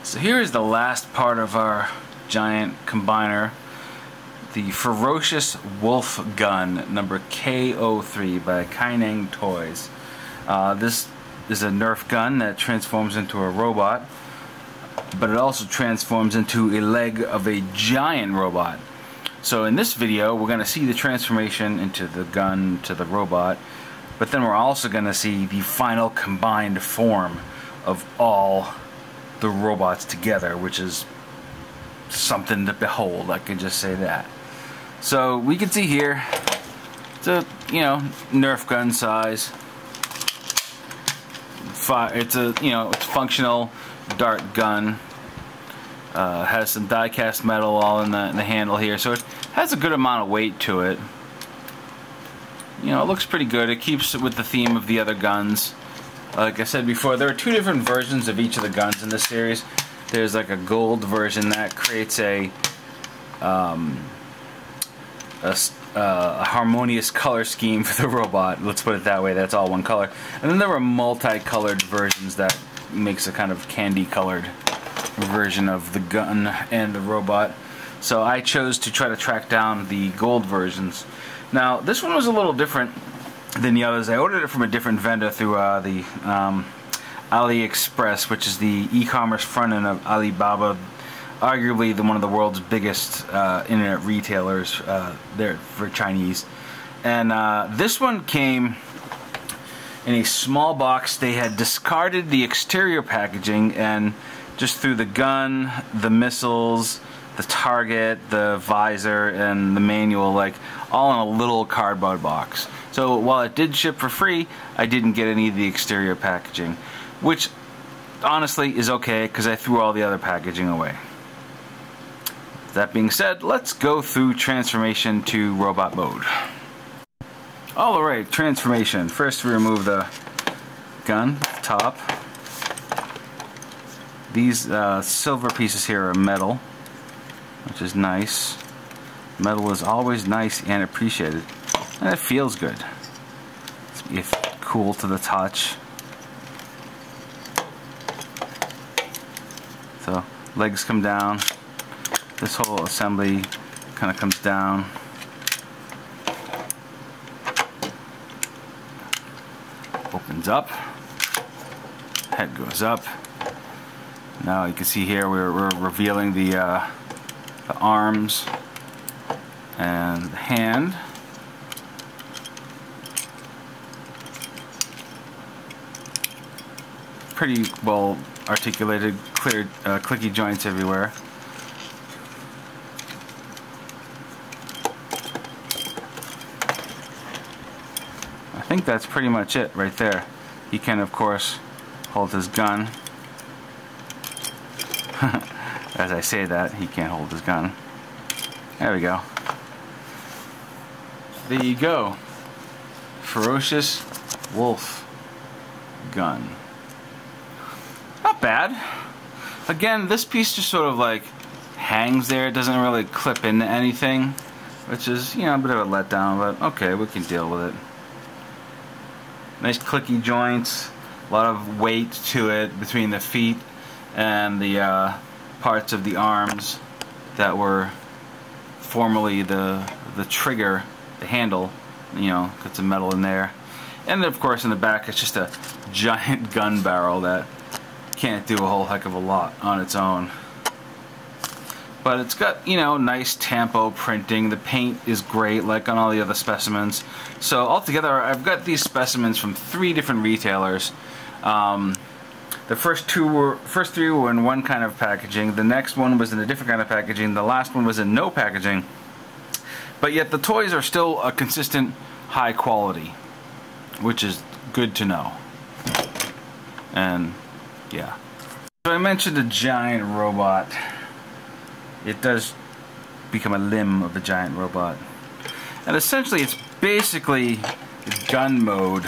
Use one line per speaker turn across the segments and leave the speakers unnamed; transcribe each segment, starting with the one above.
So here is the last part of our giant combiner, the Ferocious Wolf Gun, number K03 by Kaili Toys. This is a nerf gun that transforms into a robot, but it also transforms into a leg of a giant robot. So in this video we're going to see the transformation into the gun to the robot, but then we're also going to see the final combined form of all the robots together, which is something to behold, I can just say that. So we can see here, it's a, nerf gun size. It's a, it's functional dart gun. Has some die-cast metal all in the handle here, so it has a good amount of weight to it. It looks pretty good. It keeps with the theme of the other guns. Like I said before, there are two different versions of each of the guns in this series. There's like a gold version that creates a harmonious color scheme for the robot. Let's put it that way. That's all one color. And then there were multicolored versions that makes a kind of candy-colored version of the gun and the robot. So I chose to try to track down the gold versions. Now, this one was a little different than the others. I ordered it from a different vendor through the AliExpress, which is the e-commerce front end of Alibaba, arguably one of the world's biggest internet retailers there for Chinese. And this one came in a small box. They had discarded the exterior packaging and just threw the gun, the missiles, the target, the visor, and the manual, like, all in a little cardboard box. So while it did ship for free, I didn't get any of the exterior packaging, which honestly is okay because I threw all the other packaging away. That being said, let's go through transformation to robot mode. Alright, transformation. First we remove the gun, top. These silver pieces here are metal, which is nice. Metal is always nice and appreciated, and it feels good. It's cool to the touch. So legs come down. This whole assembly kind of comes down. Opens up. Head goes up. Now you can see here we're revealing the arms and the hand. Pretty well articulated, clear, clicky joints everywhere. I think that's pretty much it right there. He can, of course, hold his gun. As I say that, he can't hold his gun. There we go. There you go. Ferocious Wolf Gun. Not bad. Again, this piece just sort of like hangs there. It doesn't really clip into anything, which is, a bit of a letdown, but okay, we can deal with it. Nice clicky joints, a lot of weight to it between the feet and the parts of the arms that were formerly the trigger, the handle, got some metal in there. And then of course in the back it's just a giant gun barrel that can't do a whole heck of a lot on its own. But it's got, nice tampo printing. The paint is great, like on all the other specimens. So altogether, I've got these specimens from 3 different retailers. The first three were in one kind of packaging. The next one was in a different kind of packaging. The last one was in no packaging. But yet the toys are still a consistent high quality, which is good to know. And yeah. So I mentioned a giant robot. It does become a limb of a giant robot. And essentially it's basically gun mode,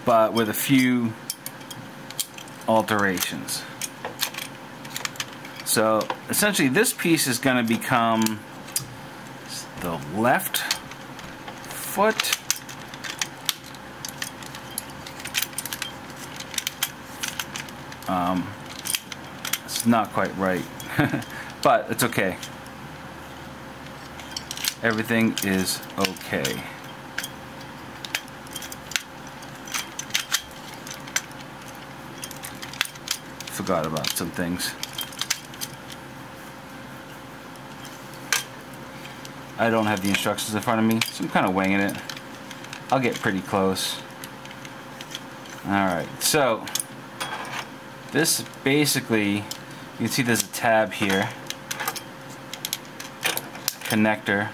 but with a few alterations. So essentially this piece is going to become the left foot. It's not quite right. But it's okay. Everything is okay. Forgot about some things. I don't have the instructions in front of me, so I'm kind of winging it. I'll get pretty close. Alright, so this basically, you can see there's a tab here, connector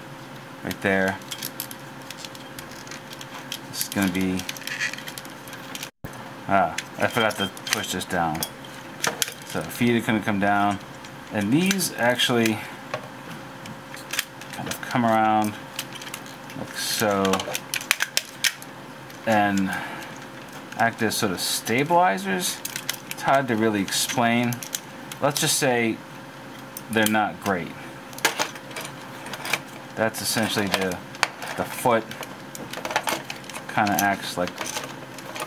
right there. This is going to be, I forgot to push this down. So feet are going to come down, and these actually kind of come around like so and act as sort of stabilizers. It's hard to really explain. Let's just say they're not great. That's essentially the foot kind of acts like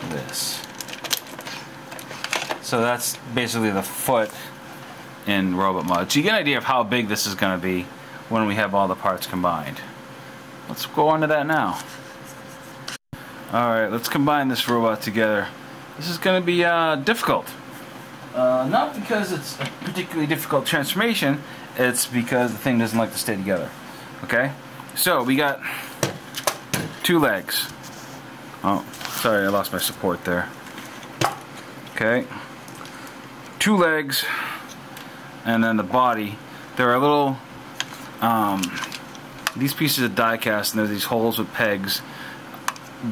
this. So that's basically the foot in robot mode. So you get an idea of how big this is going to be when we have all the parts combined. Let's go on to that now. Alright, let's combine this robot together. This is going to be difficult. Not because it's a particularly difficult transformation, it's because the thing doesn't like to stay together. Okay? So, we got 2 legs. Oh, sorry, I lost my support there. Okay. 2 legs, and then the body. There are little, these pieces of die cast, and there's these holes with pegs.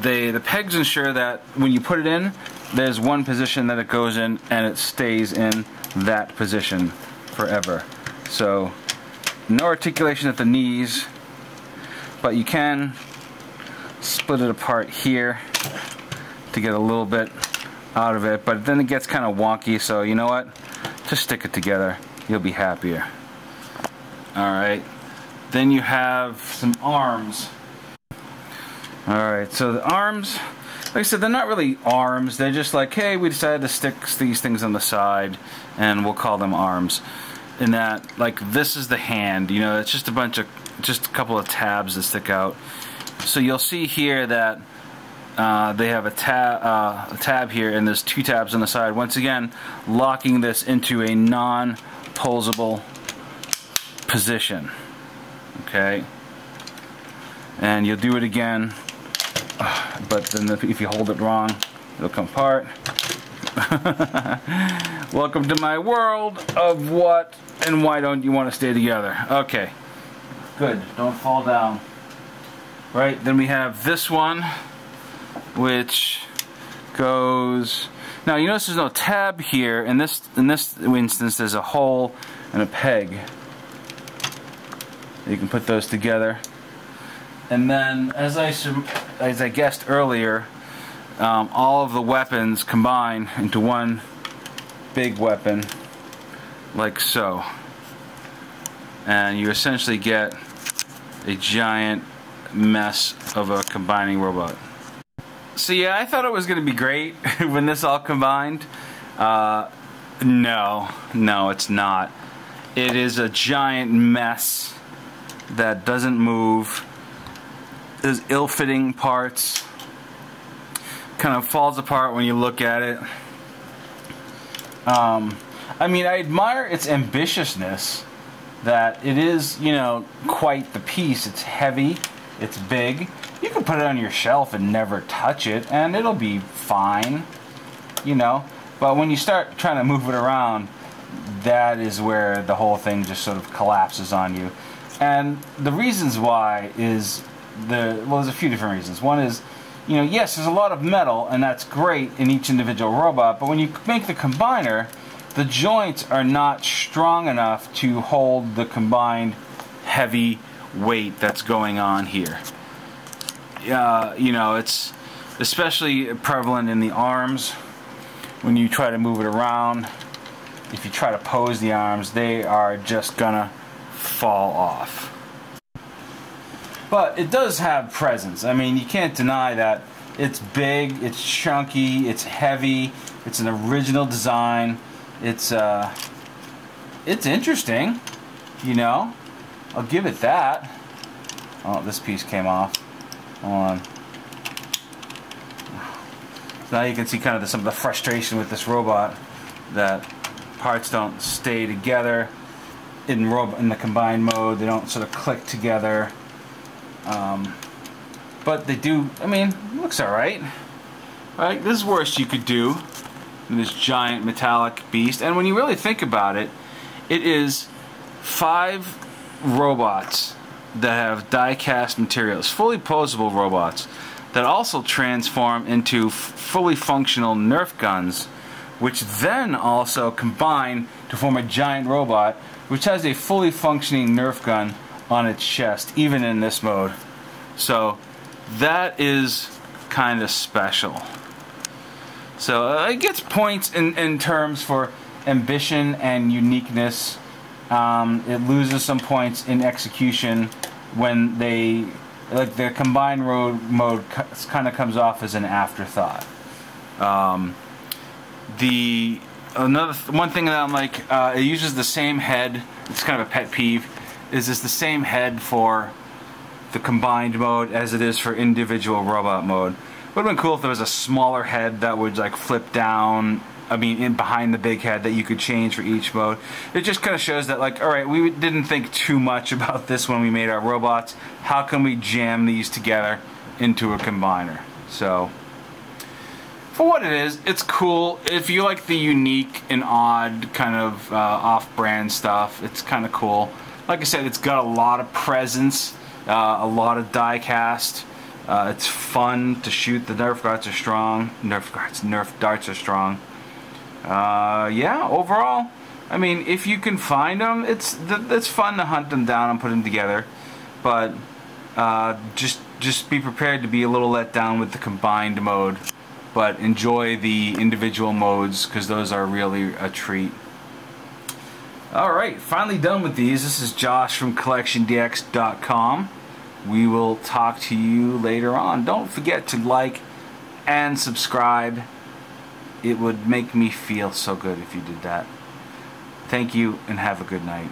The pegs ensure that when you put it in, there's one position that it goes in, and it stays in that position forever. So, no articulation at the knees, but you can split it apart here to get a little bit out of it, but then it gets kind of wonky, so you know what? Just stick it together. You'll be happier. Alright. Then you have some arms. Alright, so the arms, like I said, they're not really arms. They're just like, hey, we decided to stick these things on the side, and we'll call them arms. In that, like, this is the hand. You know, it's just just a couple of tabs that stick out. So you'll see here that they have a tab here, and there's 2 tabs on the side. Once again, locking this into a non-posable position. Okay, and you'll do it again, but then if you hold it wrong, it'll come apart. Welcome to my world of what and why don't you want to stay together. Okay, good. Don't fall down. Right, then we have this one, which goes. Now you notice there's no tab here. In this instance, there's a hole and a peg. You can put those together, and then as I guessed earlier, all of the weapons combine into one big weapon, like so, and you essentially get a giant mess of a combining robot. So yeah, I thought it was going to be great when this all combined. No, it's not. It is a giant mess that doesn't move. There's ill-fitting parts. Kind of falls apart when you look at it. I mean, I admire its ambitiousness, that it is, you know, quite the piece. It's heavy, it's big. You can put it on your shelf and never touch it, and it'll be fine, you know. But when you start trying to move it around, that is where the whole thing just sort of collapses on you. And the reasons why is there's a few different reasons. One is, you know, yes, there's a lot of metal, and that's great in each individual robot, but when you make the combiner, the joints are not strong enough to hold the combined heavy weight that's going on here. You know, it's especially prevalent in the arms. When you try to move it around, if you try to pose the arms, they are just gonna fall off. But it does have presence. I mean, you can't deny that it's big, it's chunky, it's heavy, it's an original design. It's it's interesting, you know. I'll give it that. Oh, this piece came off. Hold on. So now you can see kind of some of the frustration with this robot, that parts don't stay together in the combined mode. They don't sort of click together. But they do, I mean, it looks alright. Right? This is worse you could do than this giant metallic beast. And when you really think about it, it is 5 robots that have die-cast materials, fully posable robots, that also transform into fully functional Nerf guns, which then also combine to form a giant robot, which has a fully functioning Nerf gun on its chest, even in this mode. So that is kind of special. So it gets points in terms for ambition and uniqueness. It loses some points in execution when they, like, the combined mode kind of comes off as an afterthought. One thing that I'm like, it uses the same head. It's kind of a pet peeve. Is this the same head for the combined mode as it is for individual robot mode? Would have been cool if there was a smaller head that would like flip down. I mean, in behind the big head that you could change for each mode. It just kind of shows that, like, alright, we didn't think too much about this when we made our robots. How can we jam these together into a combiner? So, for what it is, it's cool. If you like the unique and odd kind of off-brand stuff, it's kind of cool. Like I said, it's got a lot of presence, a lot of die-cast. It's fun to shoot. The Nerf darts are strong. Nerf darts are strong. Yeah, overall, I mean, if you can find them, it's fun to hunt them down and put them together. But just be prepared to be a little let down with the combined mode. But enjoy the individual modes, because those are really a treat. Alright, finally done with these. This is Josh from CollectionDX.com. We will talk to you later on. Don't forget to like and subscribe. It would make me feel so good if you did that. Thank you and have a good night.